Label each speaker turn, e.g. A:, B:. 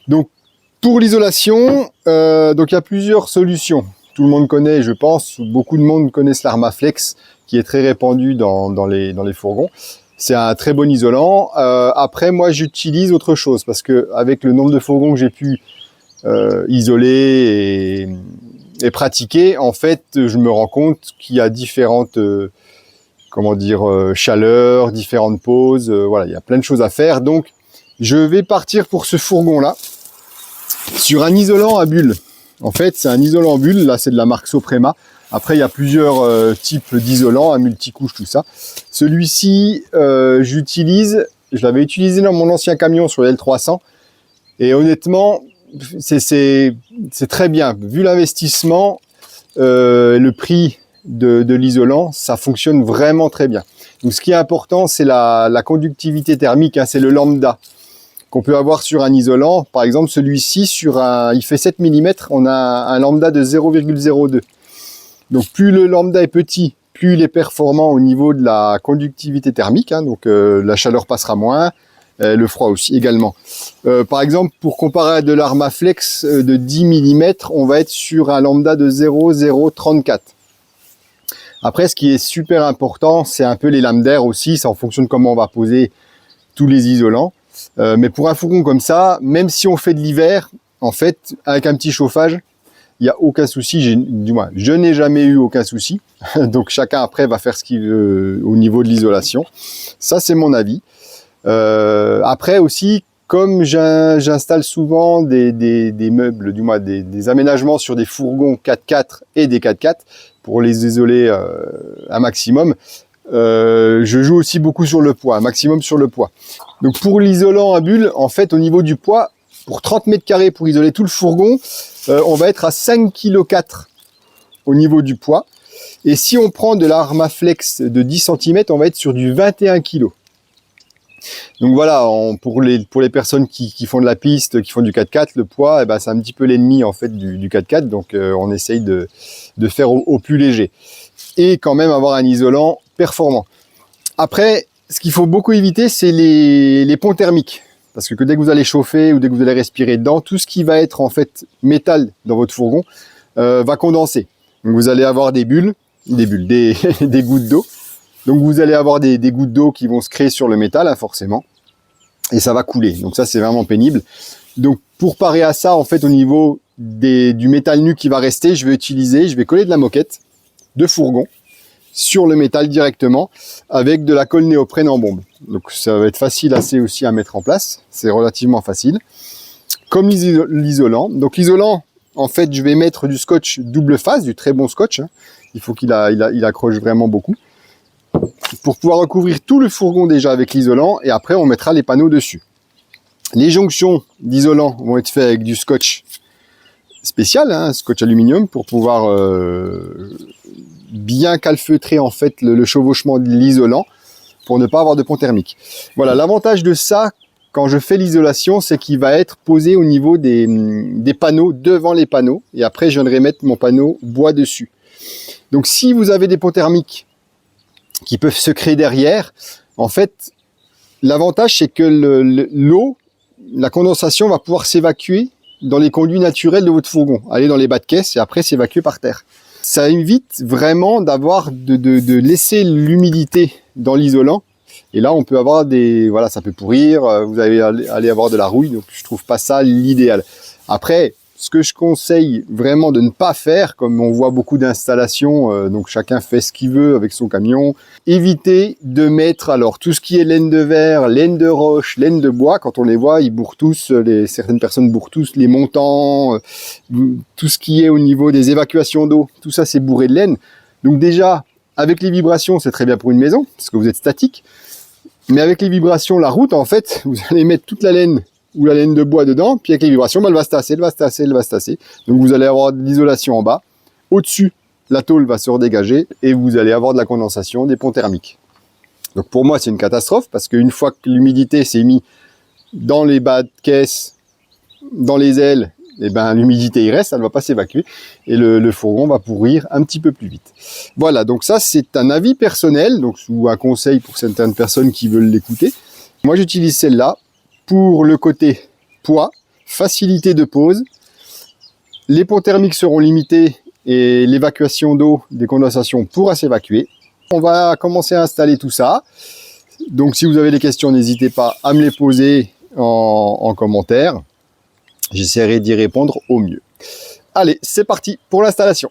A: Donc pour l'isolation, donc il y a plusieurs solutions. Tout le monde connaît, je pense, beaucoup de monde connaissent l'Armaflex, qui est très répandu dans les fourgons. C'est un très bon isolant. Après, moi, j'utilise autre chose, parce que avec le nombre de fourgons que j'ai pu isoler et pratiquer, en fait, je me rends compte qu'il y a différentes chaleurs, différentes poses. Voilà, il y a plein de choses à faire. Donc, je vais partir pour ce fourgon-là sur un isolant à bulles. En fait, c'est un isolant à bulles. Là, c'est de la marque Soprema. Après, il y a plusieurs types d'isolants, à multicouche, tout ça. Celui-ci, je l'avais utilisé dans mon ancien camion sur l'L300. Et honnêtement, c'est très bien. Vu l'investissement, le prix de l'isolant, ça fonctionne vraiment très bien. Donc, ce qui est important, c'est la conductivité thermique, hein, c'est le lambda qu'on peut avoir sur un isolant. Par exemple, celui-ci, il fait 7 mm, on a un lambda de 0,02. Donc, plus le lambda est petit, plus il est performant au niveau de la conductivité thermique, hein, donc la chaleur passera moins, le froid aussi également. Par exemple, pour comparer à de l'Armaflex de 10 mm, on va être sur un lambda de 0,034. Après, ce qui est super important, c'est un peu les lames d'air aussi, ça en fonction de comment on va poser tous les isolants. Mais pour un fourgon comme ça, même si on fait de l'hiver, en fait, avec un petit chauffage, il n'y a aucun souci, du moins, je n'ai jamais eu aucun souci. Donc chacun après va faire ce qu'il veut au niveau de l'isolation. Ça, c'est mon avis. Après aussi, comme j'installe souvent des meubles, du moins des aménagements sur des fourgons 4x4 et des 4x4 pour les isoler un maximum, je joue aussi beaucoup sur le poids, un maximum sur le poids. Donc pour l'isolant à bulles, en fait, au niveau du poids, pour 30 mètres carrés pour isoler tout le fourgon, on va être à 5,4 kg au niveau du poids. Et si on prend de l'Armaflex de 10 cm, on va être sur du 21 kg. Donc voilà, pour les personnes qui font de la piste, qui font du 4x4, le poids, eh ben, c'est un petit peu l'ennemi en fait du 4x4. Donc on essaye de faire au plus léger. Et quand même avoir un isolant performant. Après, ce qu'il faut beaucoup éviter, c'est les ponts thermiques. Parce que dès que vous allez chauffer ou dès que vous allez respirer dedans, tout ce qui va être en fait métal dans votre fourgon va condenser. Donc vous allez avoir des gouttes d'eau. Donc vous allez avoir des gouttes d'eau qui vont se créer sur le métal, hein, forcément. Et ça va couler. Donc ça, c'est vraiment pénible. Donc pour parer à ça, en fait, au niveau du métal nu qui va rester, je vais coller de la moquette de fourgon sur le métal directement avec de la colle néoprène en bombe. Donc ça va être facile aussi à mettre en place, c'est relativement facile. Comme l'isolant. Donc l'isolant, en fait, je vais mettre du scotch double face, du très bon scotch, hein. Il faut qu'il accroche vraiment beaucoup. Pour pouvoir recouvrir tout le fourgon déjà avec l'isolant, et après on mettra les panneaux dessus. Les jonctions d'isolant vont être faites avec du scotch spécial, hein, scotch aluminium, pour pouvoir bien calfeutrer en fait le chevauchement de l'isolant pour ne pas avoir de pont thermique. Voilà, l'avantage de ça quand je fais l'isolation, c'est qu'il va être posé au niveau des panneaux, devant les panneaux, et après je viendrai mettre mon panneau bois dessus. Donc si vous avez des ponts thermiques qui peuvent se créer derrière, en fait l'avantage c'est que l'eau, la condensation va pouvoir s'évacuer dans les conduits naturels de votre fourgon, aller dans les bas de caisse et après s'évacuer par terre. Ça évite vraiment de laisser l'humidité dans l'isolant. Et là, on peut avoir ça peut pourrir, vous allez aller avoir de la rouille, donc je trouve pas ça l'idéal. Après, ce que je conseille vraiment de ne pas faire, comme on voit beaucoup d'installations, donc chacun fait ce qu'il veut avec son camion, évitez de mettre alors tout ce qui est laine de verre, laine de roche, laine de bois. Quand on les voit, ils bourrent tous, certaines personnes bourrent tous les montants, tout ce qui est au niveau des évacuations d'eau, tout ça c'est bourré de laine. Donc déjà, avec les vibrations, c'est très bien pour une maison, parce que vous êtes statique. Mais avec les vibrations, la route, en fait, vous allez mettre toute la laine ou la laine de bois dedans, puis avec les vibrations, elle va se tasser, elle va se tasser, elle va se tasser. Donc vous allez avoir de l'isolation en bas. Au-dessus, la tôle va se redégager et vous allez avoir de la condensation, des ponts thermiques. Donc pour moi, c'est une catastrophe parce qu'une fois que l'humidité s'est mise dans les bas de caisse, dans les ailes, et ben l'humidité y reste, elle ne va pas s'évacuer et le fourgon va pourrir un petit peu plus vite. Voilà, donc ça c'est un avis personnel, donc ou un conseil pour certaines personnes qui veulent l'écouter. Moi j'utilise celle-là pour le côté poids facilité de pose. Les ponts thermiques seront limités et l'évacuation d'eau des condensations pourra s'évacuer. On va commencer à installer tout ça. Donc si vous avez des questions, n'hésitez pas à me les poser en commentaire. J'essaierai d'y répondre au mieux. Allez, c'est parti pour l'installation.